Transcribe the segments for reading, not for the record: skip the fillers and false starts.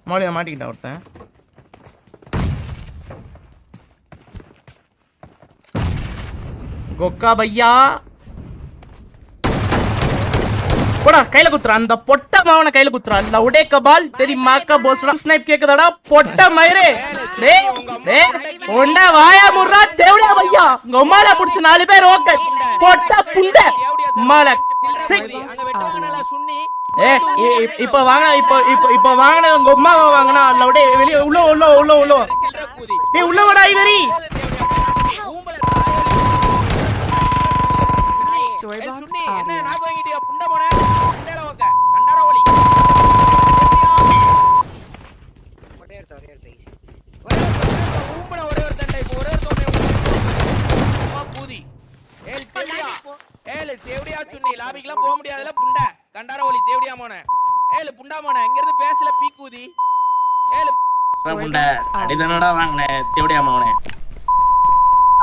மோலியா மாட்டிக்கிட்டா ஒருத்தன். கொக்கா பையா போடா, கையில குத்துறா அந்த பொட்ட மாவன, கையில குத்துறா. லவுடே கபால் தெரி மாக்க போஸ்டா ஸ்னைப் கேக்குதாடா பொட்ட மயிரே. டேய் டேய் ஒண்ணா வாயா முர்ரா தேவடியா பையா. உங்க அம்மால புடிச்ச 4 பேர் ஓகே. பொட்ட புண்ட மால சிக். ஏ இப்ப வாங்க, இப்ப வாங்குன உங்க அம்மாவை வாங்குனா லவுடே வெளிய உள்ள ஏய் உள்ள வாடா இவரி. என்ன நான் வாங்கிட்டியா புண்ட போனே புண்டேல ஓகே கண்டாரா ஓலி ஒரே ஊம்பன ஒரே ஒரு தண்டை ஒரே தோமே அம்மா பூதி ஏல் தேவடியா சுன்னி லாபிக்குலாம் போக முடியாதுல புண்ட கண்டாரா ஓலி தேவடியா மோனே ஏல் புண்டா மோனே இங்க இருந்து பேசல பீக்கூதி ஏல் புண்ட அடிதானடா வாங்குனே தேவடியா மோனே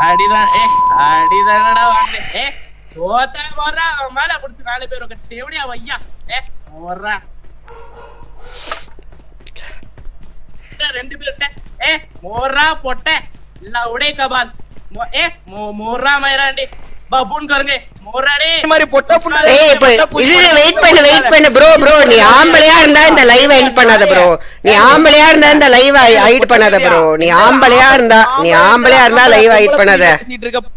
அடிதானடா வாங்குனே ஓத்தா போறா மேல புடிச்சு 4 பேர் ஓகே தேவடியா வையா போறா 2 பேர் मोरा पोटे लवड़े कबाल मोरा मेरांडी बबून करंगे मोराडे मारी पोट्टा पुन्ना இது வெயிட் பண்ணு ப்ரோ நீ ஆம்பளையா இருந்தா இந்த லைவ் எண்ட் பண்ணாத ப்ரோ. நீ ஆம்பளையா இருந்தா இந்த லைவ் ஹைட் பண்ணாத ப்ரோ. நீ ஆம்பளையா இருந்தா லைவ் ஹைட் பண்ணாத.